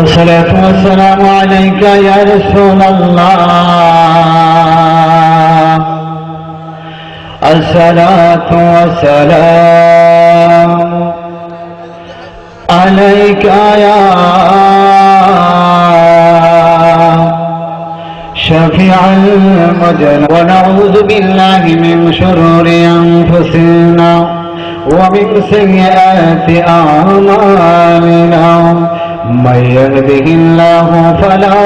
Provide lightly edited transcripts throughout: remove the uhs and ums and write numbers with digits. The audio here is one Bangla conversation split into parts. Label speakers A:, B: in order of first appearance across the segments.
A: الصلاة والسلام عليك يا رسول الله. الصلاة والسلام عليك يا شفيع المذنبين. ونعوذ بالله من شرور أنفسنا ومن سيئات أعمالنا. من يهده الله فلا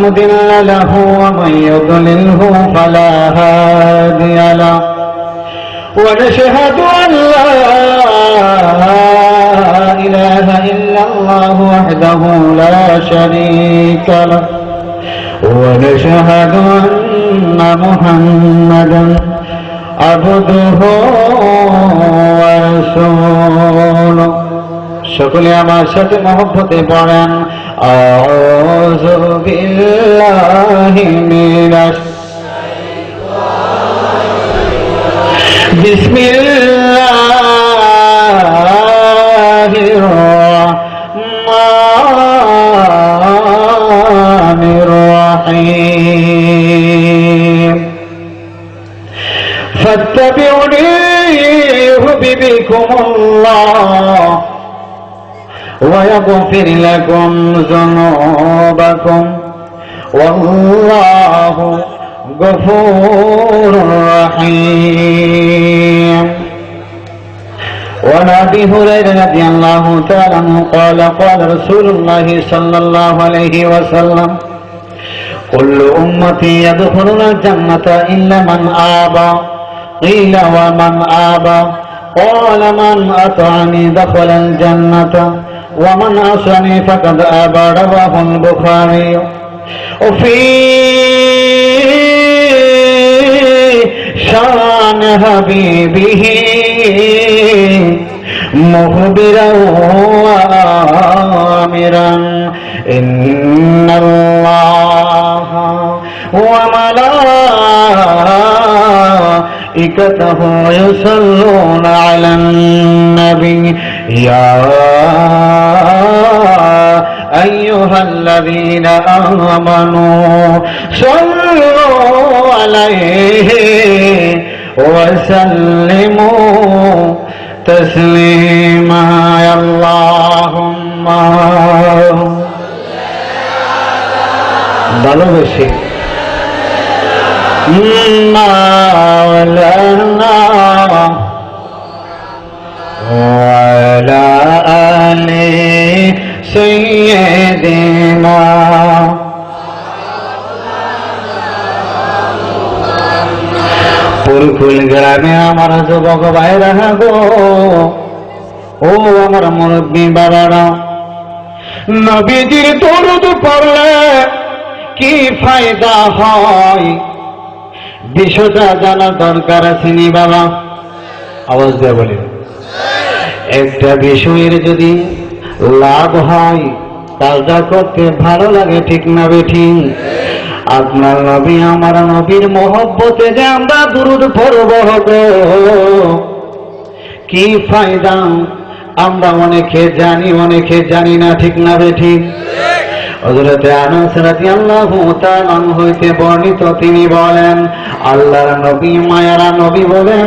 A: مضل له ومن يضلله فلا هادي له. ونشهد أن لا إله إلا الله وحده لا شريك له. ونشهد أن محمدا عبده ورسوله. সকলে আমার সাথে মহব্বতে পড়েন আউযু বিল্লাহি মিনাশ বিসমিল্লাহির রহমানির রহিম। ফাত্তাবিউনি ইউহিব্বুকুমুল্লাহ ويغفر لكم ذنوبكم والله غفور رحيم. وعن ابي هريره رضي الله تعالى عنه قال قال رسول الله صلى الله عليه وسلم كل امتي يدخلون الجنه الا من ابى. قيل ومن ابى؟ قال من اطعني دخل الجنه ومن عصاني فقد أبى. رواه البخاري. وفي شان حبيبه مخبرا وآمرا إن الله وملائكته يصلون على النبي يا أيها الذين آمنوا صلوا عليه وسلموا تسليما. اللهم ভালোবেসে মাওলানা وعلى آل سيدنا. ফুলফুল গ্রামে আমার যুবক ভাইরা গো, ও আমার মুরব্বী বাবারা, নবীজির দরুদ পড়লে কি ফায়দা হয় বিষয়টা জানার দরকার আছে নি বাবা? আওয়াজ দিয়ে বলি। একটা বিষয়ের যদি লাভ হয় কাজটা করতে ভালো লাগে, ঠিক না বেঠিক? আপনার নবী আমার নবীর মহব্বতে যে আমরা দুরূদ পড়ব গো, কি ফায়দা আমরা অনেকে জানি অনেকে জানি না, ঠিক না বেঠিক? হযরতে আনাস রাদিয়াল্লাহু তাআলা হইতে বর্ণিত, তিনি বলেন আল্লাহর নবী মায়ারা নবী বলেন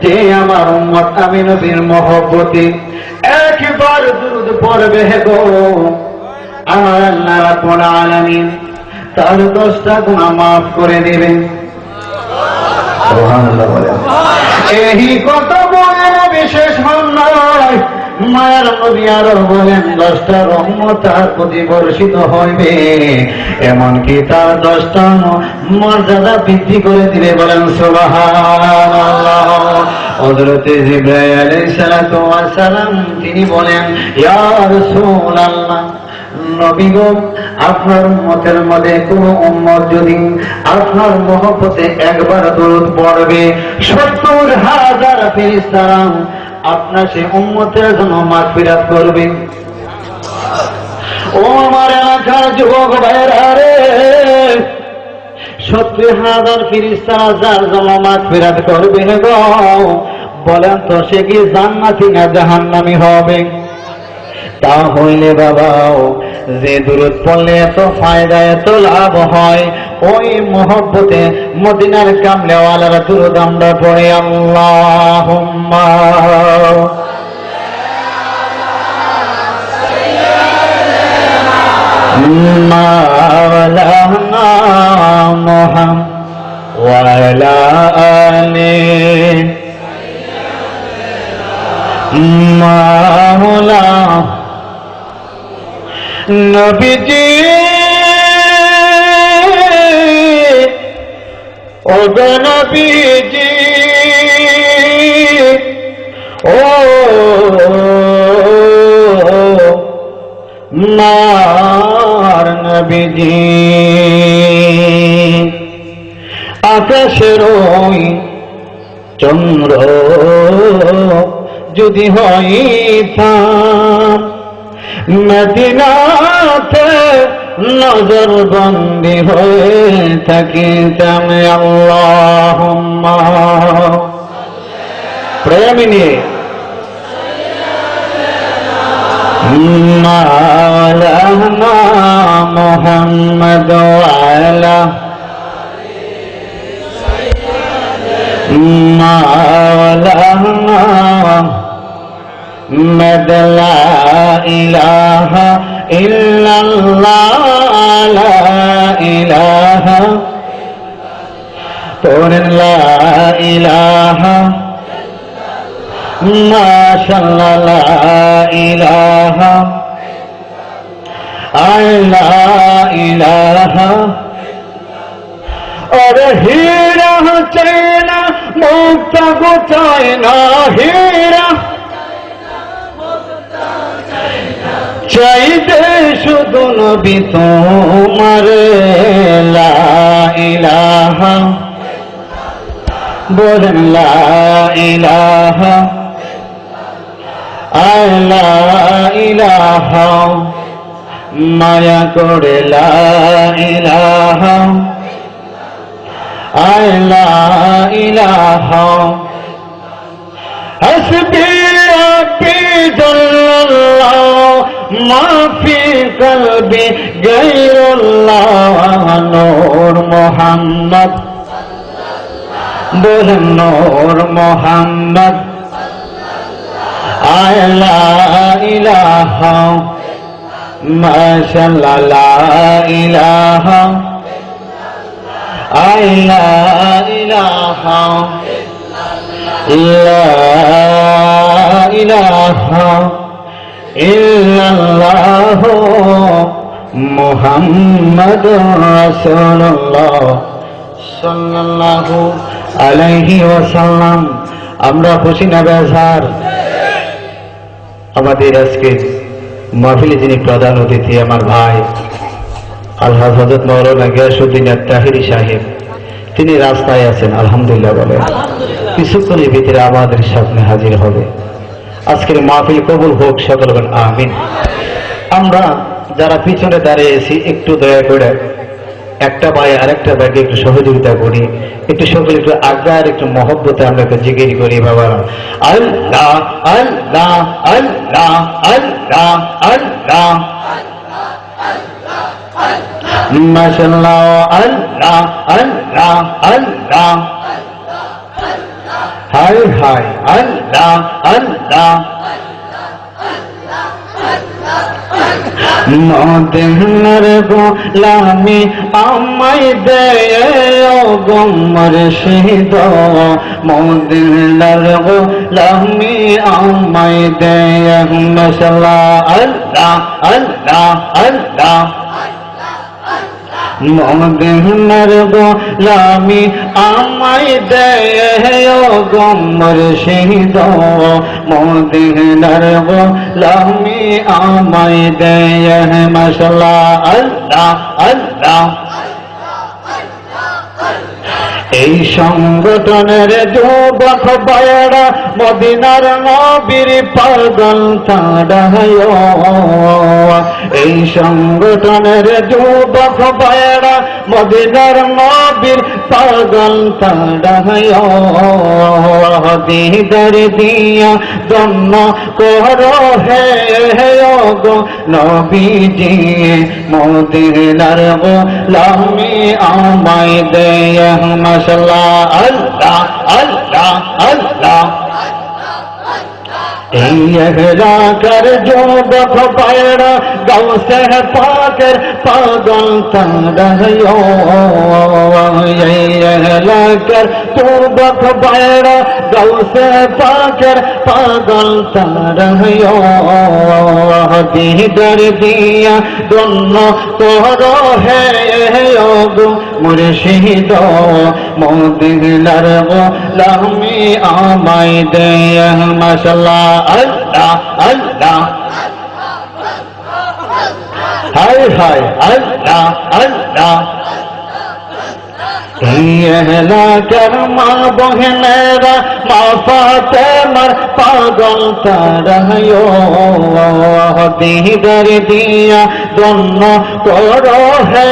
A: যে আমার উম্মত আমি নবীর মহব্বতে একবার দুরূদ পড়বে গো, আমার আল্লাহ রাব্বুল আলামিন তার 10টা গুনাহ মাফ করে দিবেন। সুবহানাল্লাহ বলেন। এই কথা বলেন বিশেষ নয়, মায়ার নবী আরো বলেন 10টা রহমত তার প্রতি বর্ষিত হইবে, এমনকি তার 10টা মর্যাদা বৃদ্ধি করে দিবে। বলেন সুবহানাল্লাহ। হযরতে জিবরাইল আলাইহিস সালাতু ওয়াস সালাম তিনি বলেন ইয়া রাসূলুল্লাহ, নবী গো আপনার উম্মতের মধ্যে কোন উম্মত যদি আপনার মহব্বতে একবার দরুদ পড়বে 70,000 ফেরেশতারা আপনার সেই উম্মতের জন্য মাগফিরাত করবে। ও আমার এলাকার যুবক ভাইরা রে, 70,000 ফেরেশতারা যার জন্য মাগফিরাত করবে গো, বলেন তো সে কি জান্নাতি না জাহান্নামী হবে? তা হইলে বাবাও যে দুরূদ পড়লে এত ফায়দা এত লাভ হয়, ওই মহব্বতে মদিনার কামলেওয়ালারা দুরূদ আমরা পড়ি আল্লাহুম্মা মাওলানা মুহাম্মদ ওয়া আলা আলিহি মাওলা নবীজি ও নবীজি ও মার নবীজি আকাশের ওই চন্দ্র যদি হইতাম মদিনাতে নজর বন্দি হয়ে থাকিতাম আল্লাহুম্মা প্রেমিনী মাওলানা মুহাম্মদ ওয়ালা মাওলানা মুহাম্মদ লা ইলাহা ইল্লাল্লাহ লা ইলাহা পড়েন লা ইলাহা মাশাআল্লাহ লা ইলাহা লা ইলাহা अरे हीरा चैना मुक्ता को चाइना हीरा চাইতে শুধু নবী তোমার লা ইলাহা বলেন লা ইলাহা লা ইলাহা মায়া করে লা ইলাহা লা ইলাহা হাসবি রব্বি জাল্লাল্লাহ মা ফি কলবি গায়রুল্লাহ নূর মুহাম্মদ বলেন নূর মুহাম্মদ লা ইলাহা মাশাআল্লাহ লা ইলাহা লা ইলাহা লা ইলাহা ইল্লাল্লাহ মুহাম্মাদুর রাসূলুল্লাহ সাল্লাল্লাহু আলাইহি ওয়াসাল্লাম। আমরা খুশি না বেজার? আমাদের আজকে মাহফিলে যিনি প্রধান অতিথি আমার ভাই আলহাজ হযরত মাওলানা গিয়াসউদ্দিন আত-তাহিরি সাহেব, তিনি রাস্তায় আছেন। আলহামদুলিল্লাহ বলে কিছুক্ষণের ভিতরে আমাদের সামনে হাজির হবে। আজকের মাহফিল কবুল হোক, সকল বলেন আমিন। আমরা যারা পিছনে দাঁড়িয়েছি একটু দয়া করে একটা ভাই আরেকটা ভাইকে একটু সহযোগিতা করি, একটু সকলে একটু আজ্ঞা আর একটু মহব্বতে আমরা একটু জিকির করি বাবা। আল্লাহ আল্লাহ আল্লাহ আল্লাহ আল্লাহ মাশাআল্লাহ আল্লাহ আল্লাহ আল্লাহ হায় হায় আল্লাহ আল্লাহ মদিনার গোলামি আমায় দে ও গো মুর্শিদ, মদিনার গোলামি আমায় দে মাশাআল্লাহ আল্লাহ আল্লাহ আল্লাহ মদিনার গোলামি আমায় দে ও গো মুর্শিদ, মদিনার গোলামি আমায় দে মাশাআল্লাহ আল্লাহ আল্লাহ। এই সংগঠনের যুবক ভাইয়েরা মদিনার নবীর পাগল তাড়ায়, এই সংগঠনের যুবক ভাইয়েরা মদিনার নবীর পাগল তাড়ায়, দিদার দিয়া জন্ম করো হে ও গো নবীজি মদিনার গোলামি আমায় দে মাশাআল্লাহ আল্লাহ আল্লাহ আল্লাহ এই এলাকার যুবক ভাইরা গাউসে পাকের পাগল তারা এই এলাকার যুবক ভাইরা গাউসে পাকের পাগল তারা দিদার দিয়া দন্ন করো হে গো মুর্শিদ মদিনার গোলামি আমায় দে মাশাআল্লাহ আল্লাহ আল্লাহ হায় হায় আল্লাহ আল্লাহ এলাকার মা বহেনেরা মা ফাতেমার পাগল তারা দিদার দিয়া দন্ন করো হে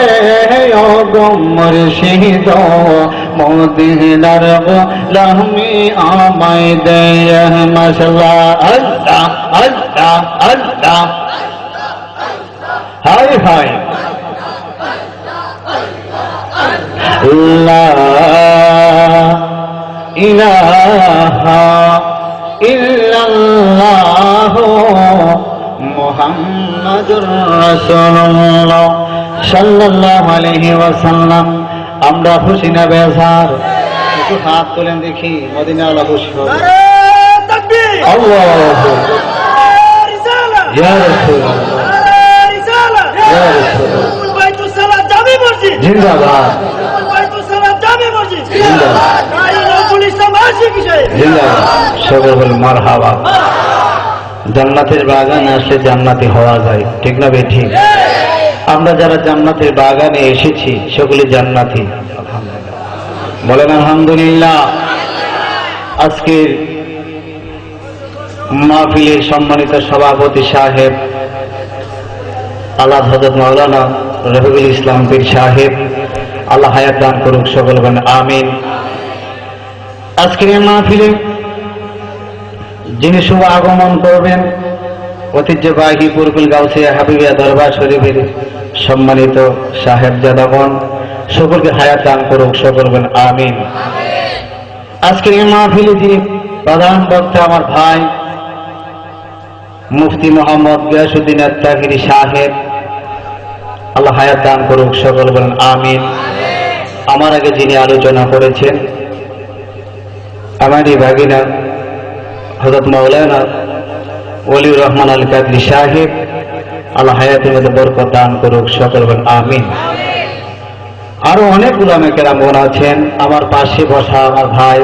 A: গো মুর্শিদ মদিনার গোলামি আমায় দে মাশাআল্লাহ আল্লাহ আল্লাহ আল্লাহ হায় হায় লা ইলাহা ইল্লাল্লাহ মুহাম্মাদুর রাসূলুল্লাহ সাল্লাল্লাহু আলাইহি ওয়াসাল্লাম। আমরা খুশি না বেজার? একটু হাত তোলেন দেখি, মদিনাওয়ালা খুশি হবে। আল্লাহু ইয়া রাসূলুল্লাহ ইয়া রাসূলুল্লাহ জিন্দাবাদ মারহাবা। জান্নাতের বাগানে আসলে জান্নাতি হওয়া যায়, ঠিক না বে ঠিক? আমরা যারা জান্নাতের বাগানে এসেছি সকলে জান্নাতি, বলেন আলহামদুলিল্লাহ। আজকের মাহফিলের সম্মানিত সভাপতি সাহেব আল্লাহ হযরত মাওলানা রফিকুল ইসলাম পীর সাহেব, আল্লাহ হায়াত দান করুক, সকল বলেন আমিন। আজকের এই মাহফিলে যিনি শুভ আগমন করবেন ঐতিহ্যবাহী পুরকুল গাউসিয়া হাবিবিয়া দরবার শরীফের সম্মানিত সাহেবজাদাগণ, সকলকে হায়াত দান করুক, সকল বলেন আমিন। আজকের এই মাহফিলে যিনি প্রধান বক্তা আমার ভাই মুফতি মোহাম্মদ গিয়াসউদ্দিন আত-তাহিরি সাহেব, আল্লাহ হায়াত দান করুক, সকল বলেন আমিন। আমার আগে যিনি আলোচনা করেছেন আমারই ভাগিনা হযরত মাওলানা ওলিউর রহমান আল কাদরি সাহেব, আল্লাহ হায়াতের মধ্যে বরকত দান করুক, সকল বলেন আমিন। আরো অনেক উলামা কেরামগণ আছেন। আমার পাশে বসা আমার ভাই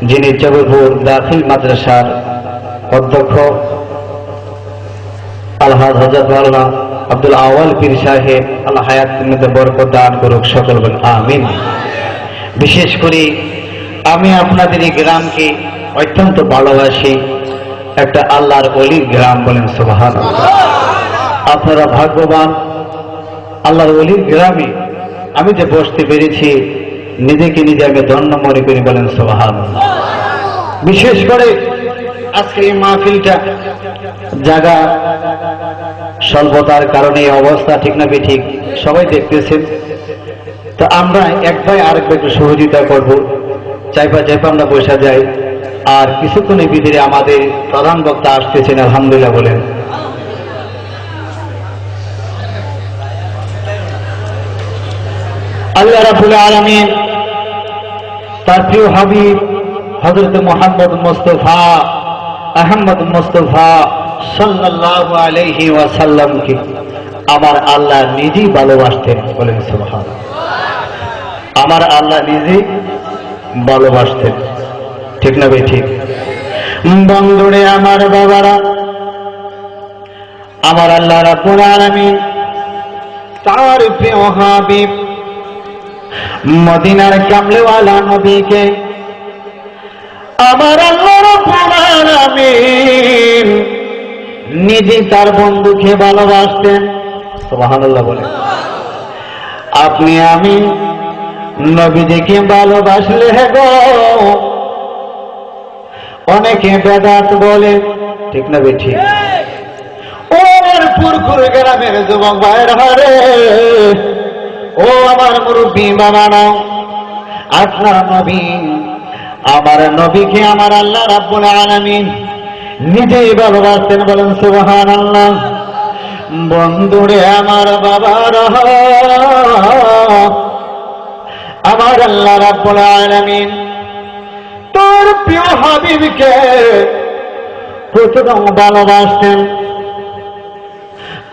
A: যিনি জবরপুর দাখিল মাদ্রাসার অধ্যক্ষ আলহাজ হযরত মাওলানা আব্দুল আওয়াল পীর সাহেব, আল্লাহ হায়াতের মধ্যে বরকত দান করুক, সকল বলেন আমিন। বিশেষ করে আমি আপনাদের এই গ্রামকে অত্যন্ত ভালোবাসি, একটা আল্লাহর ওলির গ্রাম, বলেন সুবহানাল্লাহ। আপনারা ভাগ্যবান, আল্লাহর ওলির গ্রামে আমি যে বসতে পেরেছি নিজেকে নিজে আমি ধন্য মনে করি, বলেন সুবহানাল্লাহ। বিশেষ করে আজকে এই মাহফিলটা জায়গা স্বল্পতার কারণে এই অবস্থা, ঠিক না ঠিক? সবাই দেখতেছেন। তো আমরা এক ভাই আরেক ভাইকে সহযোগিতা করব, চাইপা চাইপা আমরা বসা যাই। আর কিছুক্ষণের ভিতরে আমাদের প্রধান বক্তা আসতেছেন, আলহামদুলিল্লাহ বলেন। আল্লাহ রাব্বুল আলামিন তার প্রিয় হাবিব হযরত মুহাম্মদ মুস্তাফা আহমদ মুস্তাফা সাল্লাল্লাহু আলাইহি ওয়াসাল্লামকে আমার আল্লাহ নিজেই ভালোবাসতেন, বলেন সুবহানাল্লাহ। আমার আল্লাহ নিজেই ভালোবাসতেন, ঠিক না ভাই ঠিক? বন্ধুরে আমার বাবারা, আমার আল্লাহ রাব্বুল আলামিন তার প্রিয় হাবিব মদিনার কামলেওয়ালা নবীকে আমার আল্লাহ রাব্বুল আলামিন নিজে তার বন্ধুকে ভালোবাসতেন, সুবহানাল্লাহ বলেন। আপনি আমি নবীজিকে ভালোবাসলে গো অনেকে বেদাত বলে, ঠিক না বেঠি? পুরকুর গ্রামের যুবক ভাইয়ের হারে, ও আমার মুরব্বী বাবারা, আপনার নবী, আমার নবীকে আমার আল্লাহ রাব্বুল আলামিন নিজেই ভালোবাসতেন, বলেন সুবহানাল্লাহ। বন্ধুরে আমার বাবারা, আমার আল্লাহ রাব্বুল আলামিন তোর প্রিয় হাবিবকে কতটুকু ভালোবাসতেন,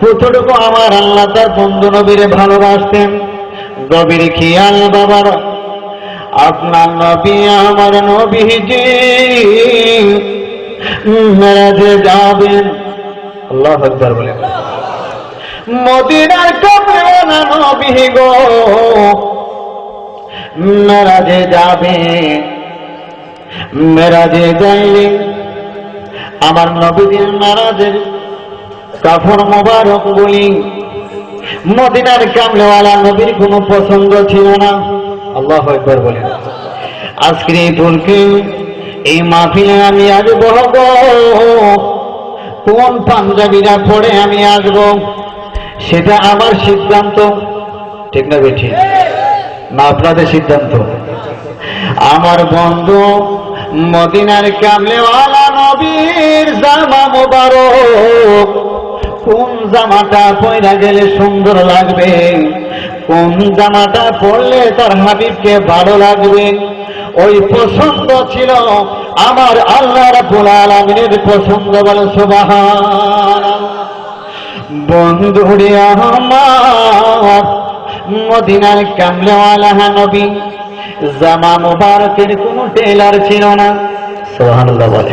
A: কতটুকু আমার আল্লাহ তার বন্ধু নবীরে ভালোবাসতেন, গভীর খেয়াল বাবার। আপনার নবী, আমার নবীজি মেরাজে যাবেন, আল্লাহু আকবার বলেন, মদিনার কামরাওয়ালা নবী গো মেরাজে যাবে। মেরাজে যাইলে আমার নবীদের মেরাজের কাফর মোবারক বলি মদিনার কামরাওয়ালা নবীর কোনো পছন্দ ছিল না। আল্লাহু আকবার বলেন। আজকের এই ভুলকে এই মাহফিলে আমি আসবো গো, কোন পাঞ্জাবিরা পড়ে আমি আসবো সেটা আমার সিদ্ধান্ত, ঠিক না বেঠি? না আপনাদের সিদ্ধান্ত? আমার বন্ধু মদিনার কামলেওয়ালা নবীর জামা মোবারক কোন জামাটা পয়রা গেলে সুন্দর লাগবে, কোন জামাটা পরলে তার হাবিবকে ভালো লাগবে, ওই পছন্দ ছিল আমার আল্লাহ রাব্বুল আলামিনের পছন্দ, বলে সুবহানাল্লাহ। বন্ধুরে আমার মদিনার কামলেওয়ালা নবী জামা মুবারকের কোন টেলার ছিল না, সুবহানাল্লাহ বলে।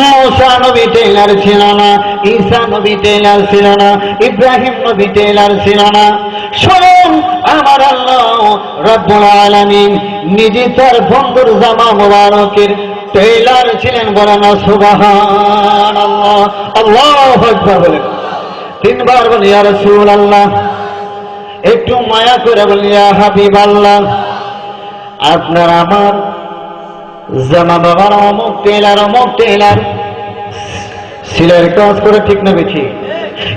A: মুসা নবী টেলার ছিল না, ঈসা নবী টেলার ছিল না, ইব্রাহিম নবী টেলার ছিল না। শুনুন, আমার আল্লাহ রাব্বুল আলামিন নিজে তার বন্ধুর জামা মুবারকের টেলার ছিলেন, বলেন সুবহানাল্লাহ। আল্লাহু আকবার বলেন, তিনবার বলি ইয়া রাসূলুল্লাহ, একটু মায়া করে বলি ইয়া হাবিবাল্লাহ। আপনার আমার জামা বাবার অমুক টেলার সিলের কাজ করে, ঠিক না বেঠি?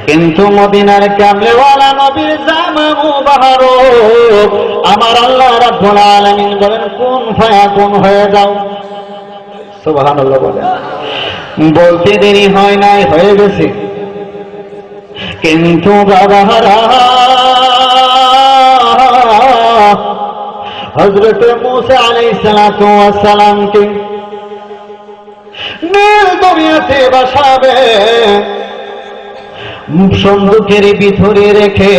A: কিন্তু মদিনার কামলেওয়ালা নবীর জামা মুবারক আমার আল্লাহ রাব্বুল আলামিন বলেন কোন ফায়াকুন হয়ে যাও, সুবহানাল্লাহ বলেন। বলতে দেরি হয় নাই, হয়ে গেছে। কিন্তু বাবারা হযরত মুসা আলাইহিস সালাতু ওয়াস সালামকে নীল দরিয়াতে ভাসাবে, সন্দুকের ভিতরে রেখে,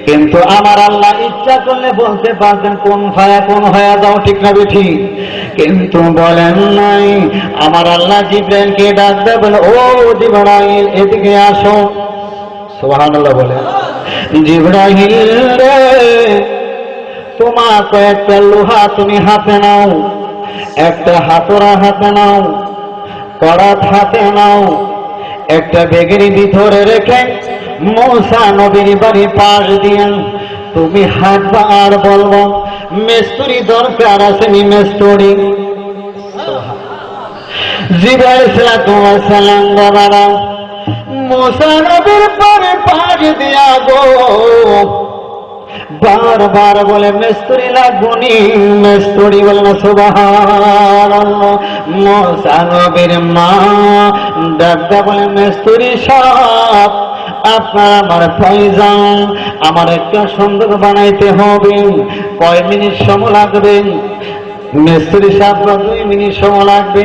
A: কিন্তু আমার আল্লাহ ইচ্ছা করলে বলতে পারতেন কোন ফায়াকুন হয়ে যাও, ঠিক না বেঠি? কিন্তু বলেন নাই। আমার আল্লাহ জিবরাইলকে ডাক দেয়, বলে ও জিবরাইল এদিকে আসো, সুবহানাল্লাহ বলে। জিবরাইল রে, তোমার কয়েকটা লোহা তুমি হাতে নাও, একটা হাতুড়া হাতে নাও, করাত হাতে নাও, একটা ব্যাগের ভিতরে রেখে মুসা নবীর বাড়ি পাশ দিয়ে তুমি হাঁটবা আর বলবো মেস্তুরি দরকার আছে, নি মেস্তুরি। জিবরাইল সালাতুল্লাহ সালাম বাবারা মুসা নবীর বাড়ি পাশ দিয়া গো বারবার বলে মেস্তুরি লাগবনি, মেস্তুরি বলে না, সুবহানাল্লাহ। মুসা নবীর মা দাদা বলে মেস্তুরি সাহেব, আপনার আমার প্রয়োজন, আমার একটা সুন্দর বানাইতে হবে, কয় মিনিট সময় লাগবে? মেস্তুরি সাহেব 2 মিনিট সময় লাগবে।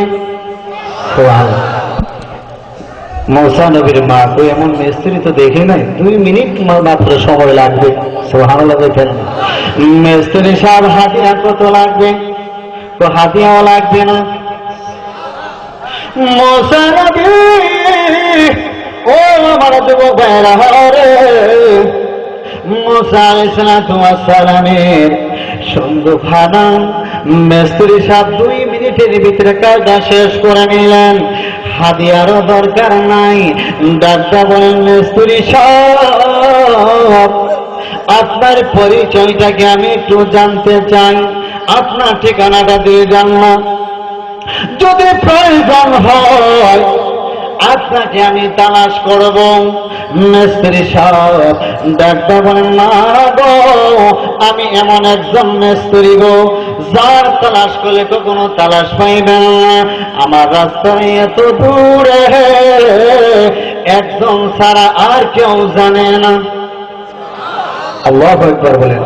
A: মুসা নবীর মা কই এমন মিস্ত্রি তো দেখি নাই, 2 মিনিট মাত্র সময় লাগবে, সুবহানাল্লাহ বলেন। মিস্ত্রি সাহেব হাতিয়া কত লাগবে? তো হাতিয়াও লাগবে না। মুসা নবী ও আমার যুবক ভাইরা রে, মুসা আলাইহিস সালামের সঙ্গে খানা মিস্ত্রি সাহেব 2 মিনিটের ভিতরে কাজটা শেষ করে নিলেন, হাদিয়ারও দরকার নাই। দাদা বলেন মিস্ত্রি সাহেব আপনার পরিচয়টাকে আমি একটু জানতে চাই, আপনার ঠিকানাটা দিয়ে যান না, যদি প্রয়োজন হয় আপনাকে আমি তালাশ করব। মিস্ত্রি সাহেব ডাক্তার বলেন, না গো, আমি এমন একজন মিস্ত্রি গো, যার তালাশ করলে কখনো তালাশ পাইবেন না। আমার রাস্তায় এত দূরে একজন ছাড়া আর কেউ জানে না। আল্লাহু আকবার বলেন।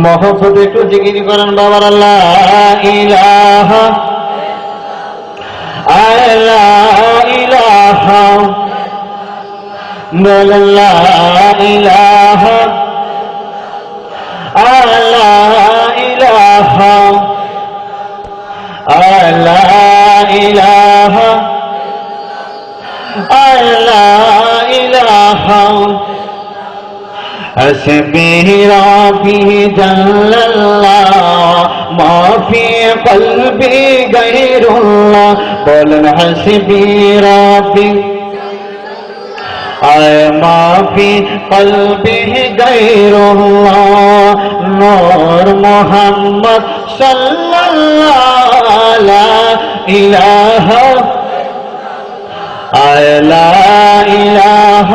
A: মহব্বত একটু জিকির করেন বাবার। আল্লাহ ইলাহা আল্লাহ ইলাহা আল্লাহ ইলাহা আল্লাহ ইলাহা আল্লাহ ইলাহা আল্লাহ ইলাহা حسبي ربي جل الله ما في قلبي غير الله قولن حسبي ربي ما في قلبي غير الله نور محمد صلى الله لا إله لا إله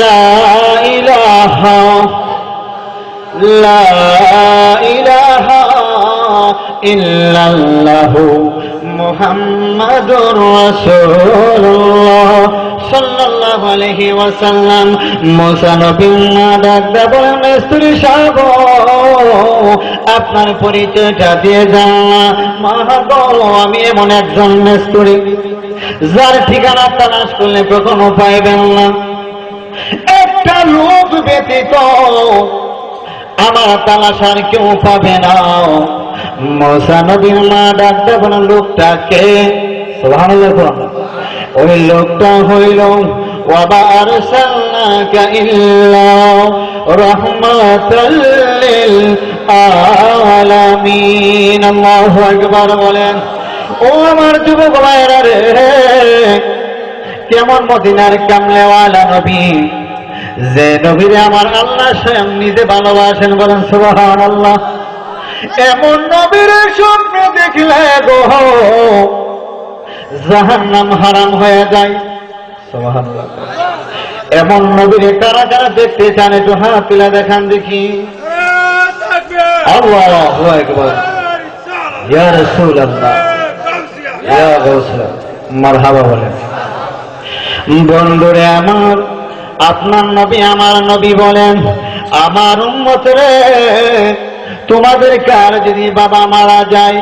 A: لا إله لا إله إلا الله محمد رسول الله সাল্লাল্লাহু আলাইহি ওয়াসাল্লাম। মুসা নবী ডাকতে বলেন, মিস্ত্রি সাহেব আপনার পরিচয়টা দিয়ে যান না। মা গো, আমি এমন একজন মিস্ত্রি যার ঠিকানা তালাশ করলে কখনো পাইবেন না। একটা লোক ব্যতীত আমার তালাশ আর কেউ পাবে না। মুসা নবীর মা ডাকতে বলেন, লোকটাকে? সুবহানাল্লাহ। ওই লোকটা হইল ওয়া আরসালনাকা ইল্লা রাহমাতাল লিল আলামিন। আল্লাহু আকবার বলেন। ও আমার যুবক ভাইরা রে, কেমন মদিনার কামলেওয়ালা নবী, যে নবীরে আমার আল্লাহ স্বয়ং নিজে ভালোবাসেন। বলেন সুবহানাল্লাহ। এমন নবীর স্বপ্নে দেখলে গো জাহান্নাম হারাম হয়ে যায়। সুবহানাল্লাহ। এমন নবীরে কারা কারা দেখতে চান একটু হাত তুলে দেখান দেখি। আল্লাহু আকবার। ইয়া রাসূলুল্লাহ, ইয়া রাসূল, মারহাবা বলেন। বন্ধুরে আমার, আপনার নবী আমার নবী বলেন, আমার উম্মত রে, তোমাদের কার যদি বাবা মারা যায়,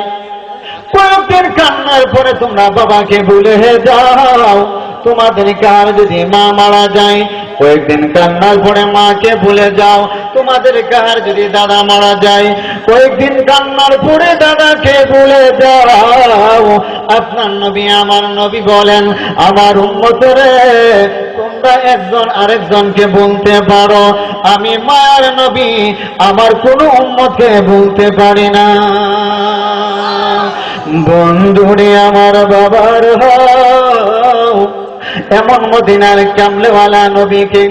A: কয়েকদিন কান্নার পরে তোমরা বাবাকে ভুলে যাও। তোমাদের কার যদি মা মারা যায়, কয়েকদিন কান্নার পরে মাকে ভুলে যাও। তোমাদের কার যদি দাদা মারা যায়, কয়েকদিন কান্নার পরে দাদাকে ভুলে যাও। আপনার নবী আমার নবী বলেন, আমার উম্মতরে, তোমরা একজন আরেকজনকে বলতে পারো, আমি মায়ের নবী আমার কোন উম্মতকে বলতে পারি না। বন্ধুরে আমার বাবার হও, এমন মদিনার কামলেওয়ালা নবীকে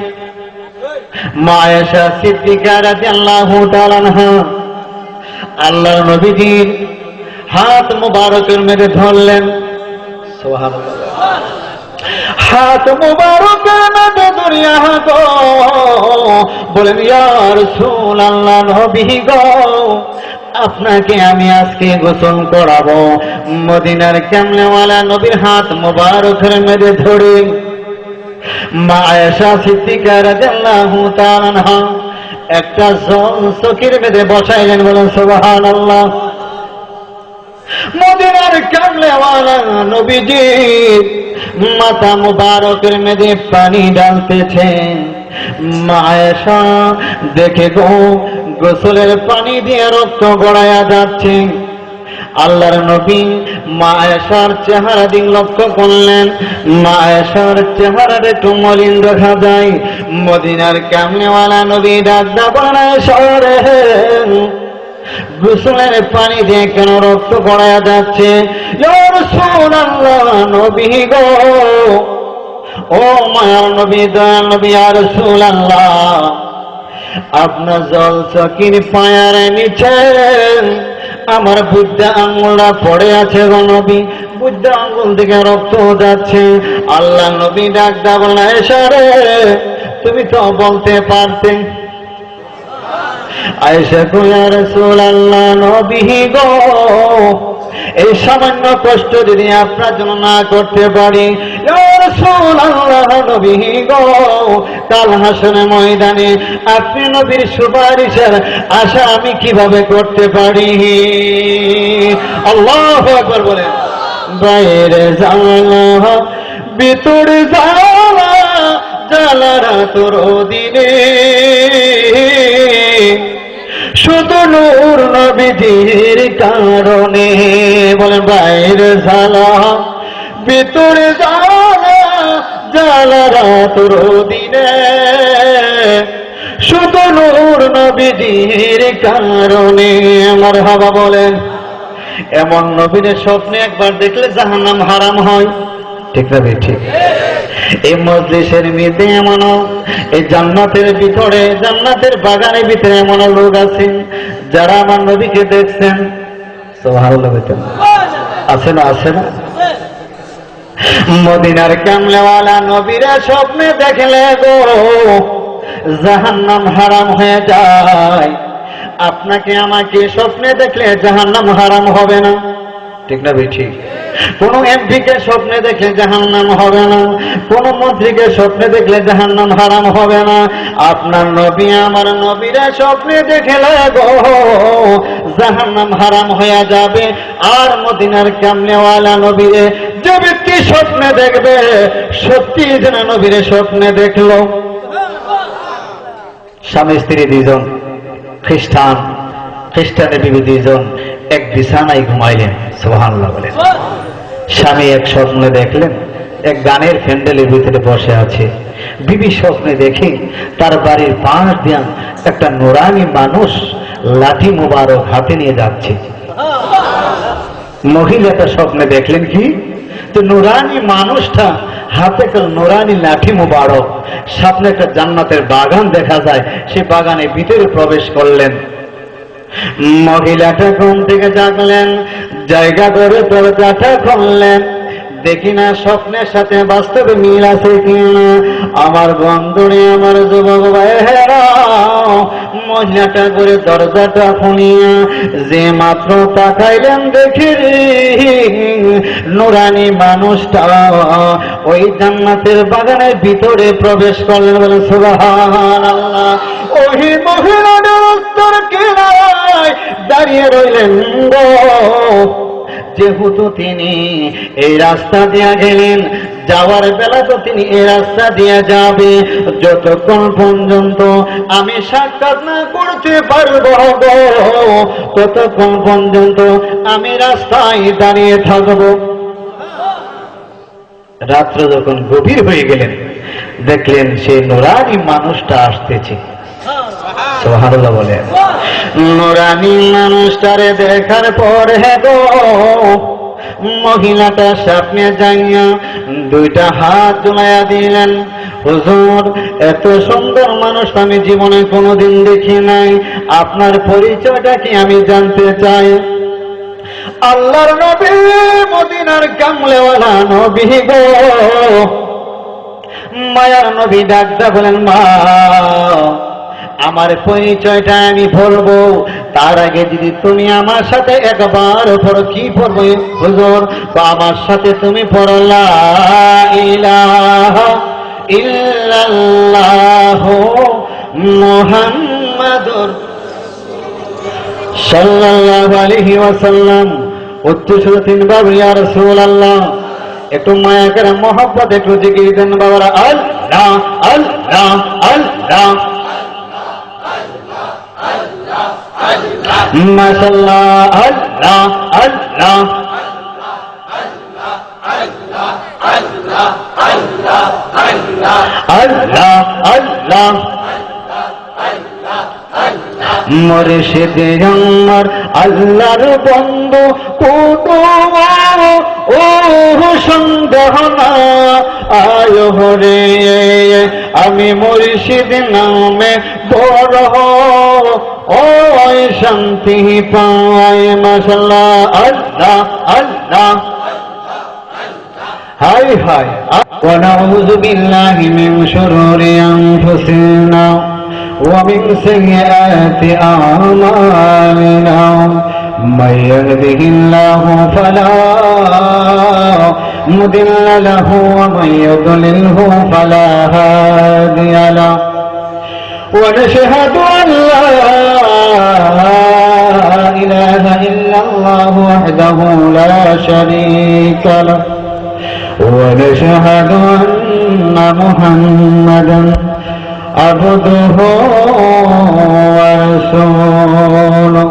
A: মা আয়েশা সিদ্দিকা রাদিয়াল্লাহু তাআলা আনহা আল্লাহর নবীজির হাত মুবারকের মধ্যে ধরলেন। সুবহানাল্লাহ। হাত মুবারকের মধ্যে ধরিয়া গো বলেন, ইয়া রাসূলুল্লাহ, নবী গো, আপনাকে আমি আজকে গোসল করাবো। মদিনার কামলেওয়ালা নবীর হাত মুবারকের মধ্যে ধরে মা আয়েশা সিদ্দিকা রাদিয়াল্লাহু তাআলা আনহা একটা চকির মধ্যে বসাইলেন। বলেন সুবহানাল্লাহ। মদিনার কামলেওয়ালা নবীজি মাথা মুবারকের মধ্যে পানি ডালতেছেন। মা আয়েশা দেখে গো গোসলের পানি দিয়ে রক্ত গড়াইয়া যাচ্ছে। আল্লাহর নবী মা আয়েশার চেহারা দিন লক্ষ্য করলেন। মা আয়েশার চেহারা একটু মলিন দেখা যায়। মদিনার কামলেওয়ালা নবী ডাক দাবানায় শহরে, গোসলের পানি দিয়ে কেন রক্ত গড়াইয়া যাচ্ছে? ইয়া রাসূলুল্লাহ, নবী গো, ও মায়ার নবী, দয়াল নবী, ইয়া রাসূলুল্লাহ, আপনার জল চকির পায়ের নিচে আমার বুদ্ধা আঙ্গুলটা পড়ে আছে গো নবী, বুদ্ধা আঙ্গুল থেকে রক্ত যাচ্ছে। আল্লাহ নবী ডাক দেয়া বললেন, আয়েশা রে, তুমি তো বলতে পারতে। আয়েশা কই, ইয়া রাসূলুল্লাহ, নবী গো, এই সামান্য কষ্ট যদি আপনার জন্য না করতে পারি, ইয়া রাসূলুল্লাহ, নবী গো, কাল হাসরের ময়দানে আপনি নবীর সুপারিশের আশা আমি কিভাবে করতে পারি? আল্লাহু আকবার বলেন। বাইরে জ্বালা ভিতরে জ্বালা, জ্বালারা তোর দিনে, শুধু নূর নবীজির কারণে। বলেন, বাইরে জ্বালা ভিতরে জ্বালা, জ্বালারা তোর দিনে, শুধু নূর নবীজির কারণে। মারহাবা বলেন। এমন নবীর স্বপ্নে একবার দেখলে জাহান্নাম হারাম হয়, ঠিক না? ঠিক। এই মজলিসের মধ্যে এমন, এই জান্নাতের ভিতরে, জান্নাতের বাগানের ভিতরে এমন লোক আছেন যারা আমার নবীকে দেখছেন। সুবহানাল্লাহ বলতেন, আছে না? আছে না? মদিনার কামলেওয়ালা নবীরা স্বপ্নে দেখলে গো জাহান্নাম হারাম হয়ে যায়। আপনাকে আমাকে স্বপ্নে দেখলে জাহান্নাম হারাম হবে না, ঠিক না? ঠিক। কোন এমপিকে স্বপ্নে দেখলে জাহান্নাম হবে না, কোন মন্ত্রীকে স্বপ্নে দেখলে জাহান্নাম হারাম হবে না। আপনার নবী, আমার নবীরা স্বপ্নে দেখলে গো জাহান্নাম হারাম হয়ে যাবে। আর মদিনার কামলেওয়ালা নবীরে যে ব্যক্তি স্বপ্নে দেখবে, সত্যি যেন নবীরে স্বপ্নে দেখলো। স্বামী স্ত্রী দুইজন, খ্রিস্টানের বিবি দুইজন এক বিছানায় ঘুমাইলেন। সুবহানাল্লাহ বলেন। স্বামী এক স্বপ্নে দেখলেন এক গানের প্যান্ডেলের ভিতরে বসে আছে। বিবি স্বপ্নে দেখে তার বাড়ির পাশ দিয়া একটা নুরানি মানুষ লাঠি মুবারক হাতে নিয়ে যাচ্ছে। মহিলাটা স্বপ্নে দেখলেন কি, তো নুরানি মানুষটা হাতে নুরানি লাঠি মুবারক, সামনে একটা জান্নাতের বাগান দেখা যায়, সেই বাগানের ভিতরে প্রবেশ করলেন। মহিলাটা ঘুম থেকে জাগলেন, জায়গা ধরে দরজাটা খুললেন, দেখি না স্বপ্নের সাথে বাস্তবে মিল আছে কিনা। আমার বন্ধুরে, আমার যুবক ভাইয়েরা, মহিলাটা করে দরজাটা খুলিয়া যে মাত্র তাকাইলেন, দেখি নুরানি মানুষটা ওই জান্নাতের বাগানের ভিতরে প্রবেশ করলেন। বলে সুবহানাল্লাহ। ওই মহিলাটার উত্তর কিনারায় দাঁড়িয়ে রইলেন গো। যেহেতু তিনি এই রাস্তা দিয়ে গেলেন, যাওয়ার বেলা তো তিনি এই রাস্তা দিয়ে যাবে, যতক্ষণ পর্যন্ত আমি সাক্ষাৎ না করতে পারবো গো, ততক্ষণ পর্যন্ত আমি রাস্তায় দাঁড়িয়ে থাকবো। রাত্র যখন গভীর হয়ে গেলেন, দেখলেন সেই নুরানি মানুষটা আসতেছে। সুবহানাল্লাহ বলে। নুরানি মানুষটারে দেখার পর গো মহিলাটা স্বপ্নে যাইয়া দুইটা হাত জোড়াইয়া দিলেন। হুজুর, এত সুন্দর মানুষ আমি জীবনে কোনোদিন দেখি নাই, আপনার পরিচয়টা কি আমি জানতে চাই। আল্লাহর নবী, মদিনার কামলেওয়ালা নবী গো, মায়ার নবী ডাকটা বলেন, মা আমার পরিচয়টা আমি বলবো, তার আগে যদি তুমি আমার সাথে একবার পড়ো। কি পড়বো হুজুর? আমার সাথে তুমি পড়ো, লা ইলাহা ইল্লাল্লাহু মুহাম্মাদুর সাল্লাল্লাহু আলাইহি ওয়াসাল্লাম। উচ্চস্বরে তিনবার ইয়া রাসূলুল্লাহ। একটু মায়া করে মোহাব্বত একটু জিকির দেন বাবারা। আল্লাহ আল্লাহ আল্লাহ মাশাআল্লাহ, আল্লাহ আল্লাহ আল্লাহ আল্লাহ। মুর্শিদ আমার আল্লাহর বন্ধু, ও সন্দেহ না আয় হরে আমি মুর্শিদ নামে বড় ওই শান্তি পাই মাশাআল্লাহ আল্লাহ আল্লাহ হাই হাই ونعوذ بالله من شرور أنفسنا ومن سيئات أعمالنا من يهده الله فلا مضل له ومن يضلله فلا هادي له ونشهد أن لا إله إلا الله وحده لا شريك له ونشهد أن محمدا عبده ورسوله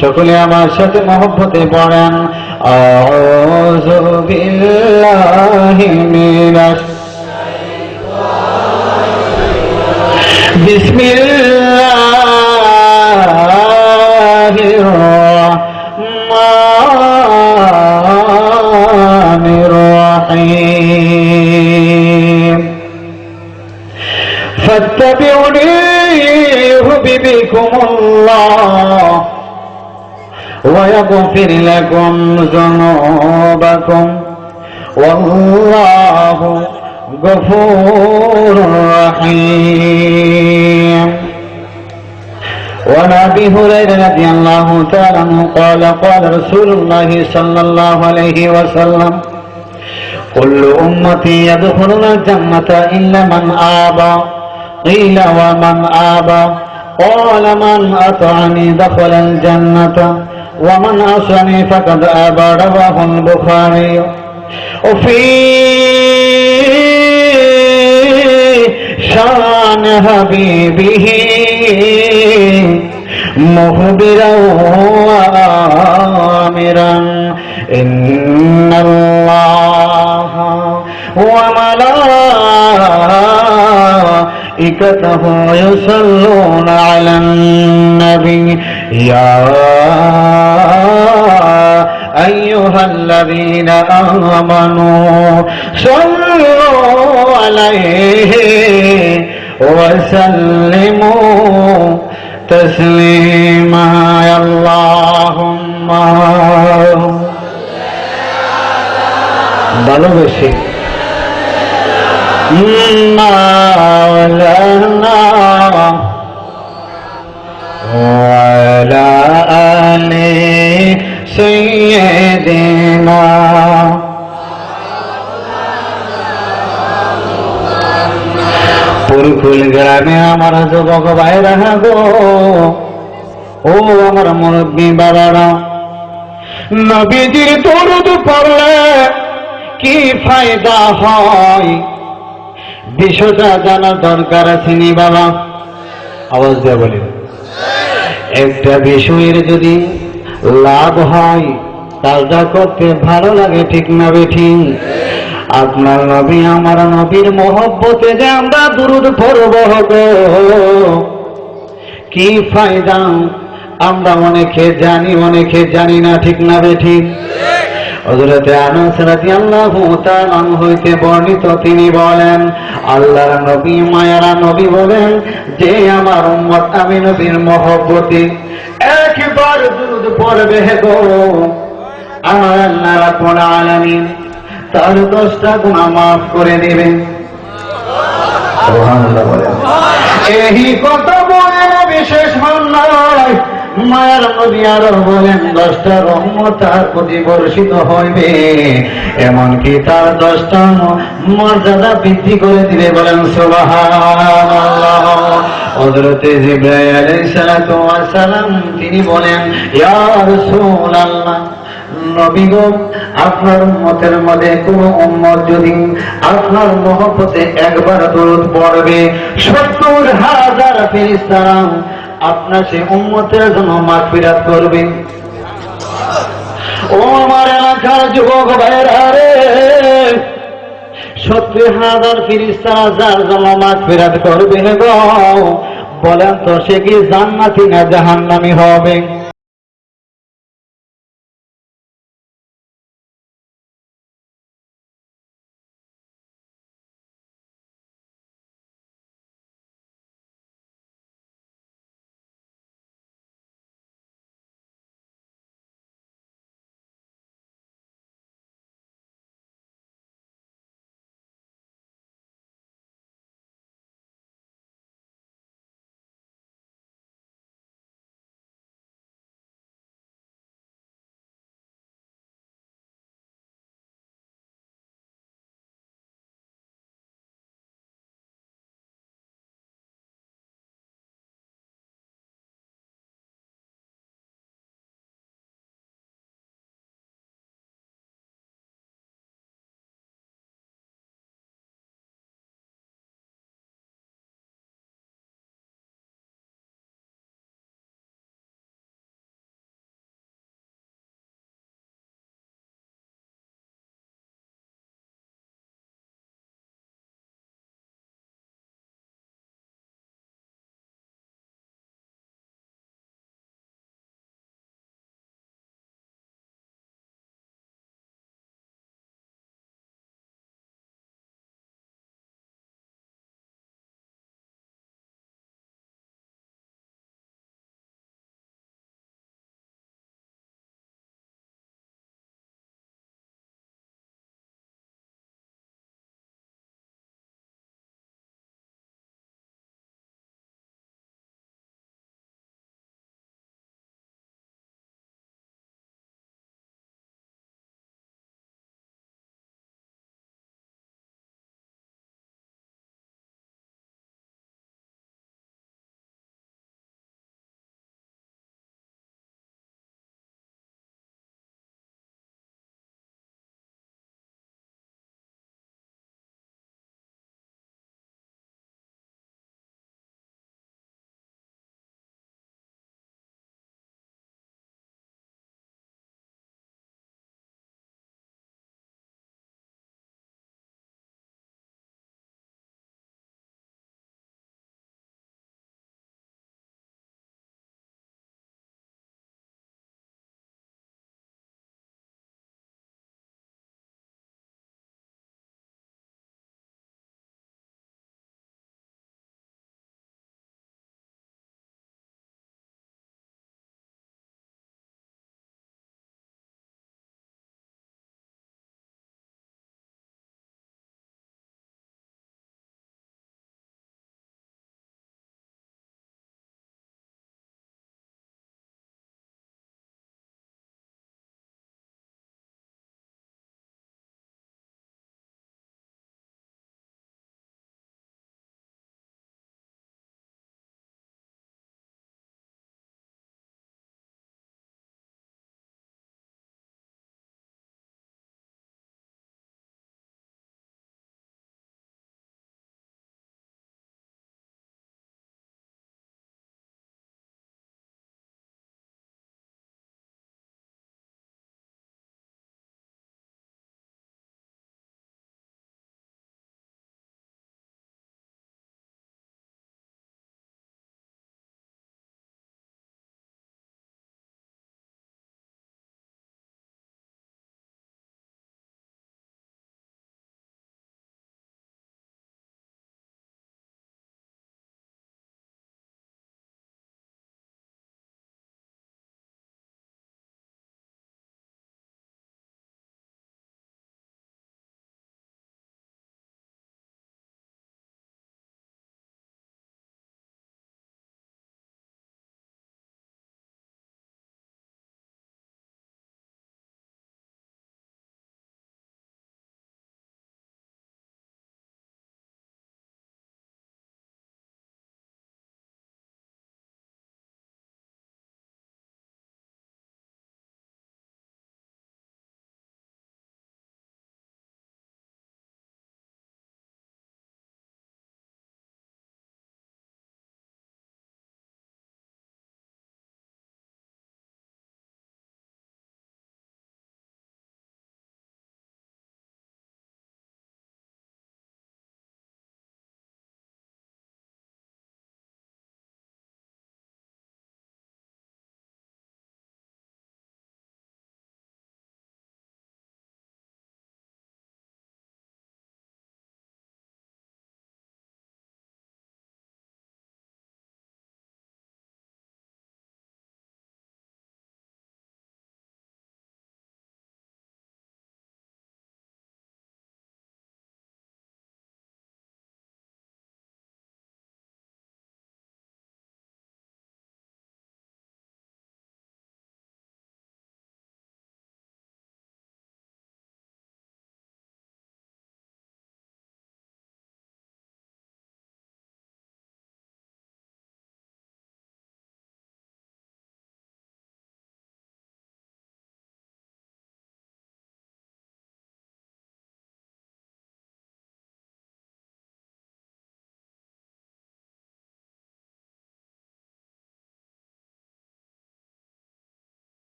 A: সকলে আমার সাথে মহব্বতে পড়েন আউযু বিল্লাহি মিনাশ বিসমিল্লাহির রাহমানির রাহিম ফাত্তাবিউনি ইউহিব্বুকুমুল্লাহ ويغفر لكم ذنوبكم والله غفور رحيم وعن ابي هريره رضي الله تعالى عنه قال قال رسول الله صلى الله عليه وسلم كل امتي يدخلون الجنه الا من ابى قيل ومن ابى قال من اطعني دخل الجنه ومن عصاني فقد أبى رواه البخاري وفي شان حبيبه مخبرا وآمرا إن الله وملائكته يصلون على النبي يا أيها الذين آمنوا صلوا عليه وسلموا تسليما اللهم ভালোবেসে مولانا وعلى آل سيدنا পুরকুল গ্রামে আমার যুবক ভাইরা গো ও আমার মুরব্বী বাবারা নবীজির দরুদ পড়লে কি ফায়দা হয় বিষয়টা জানার দরকার আছে নি বাবা আওয়াজ দিয়ে বলি একটা বিষয়ের যদি লাভ হয় কাজটা করতে ভালো লাগে ঠিক না বেঠিক আপনার নবী আমার নবীর মহব্বতে যে আমরা দুরূদ পড়ব গো কি ফায়দা আমরা অনেকে জানি না ঠিক না বেঠিক হযরত আনাস রাদিয়াল্লাহু তাআলা হইতে বর্ণিত তিনি বলেন আল্লাহর নবী মায়ারা নবী বলেন যে আমার উম্মত আমি নবীর মহব্বতে একবার দুরূদ পড়বে গো আমার আল্লাহ রাব্বুল আলামিন তার 10টা গুনাহ maaf করে দিবেন সুবহানাল্লাহ বলেন এই কথা বলে বিশেষ নয় মায়ার নবী আরো বলেন 10টা রহমত তার প্রতি বর্ষিত হইবে এমনকি তার 10টা মর্যাদা বৃদ্ধি করে দিলে বলেন সুবহানাল্লাহ হযরত জিবরাইল আলাইহিস সালাতু ওয়াস সালাম তিনি বলেন ইয়া রাসূলুল্লাহ নবী গো আপনার উম্মতের মধ্যে কোন উম্মত যদি আপনার মহব্বতে একবার দরুদ পড়বে ৭০,০০০ ফেরেশতারা আপনার সেই উম্মতের জন্য মাগফিরাত করবে ও আমার এলাকার যুবক ভাইরা রে ৭০,০০০ ফেরেশতারা যার জন্য মাগফিরাত করবে গো বলেন তো সে কি জান্নাতি না জাহান্নামী হবে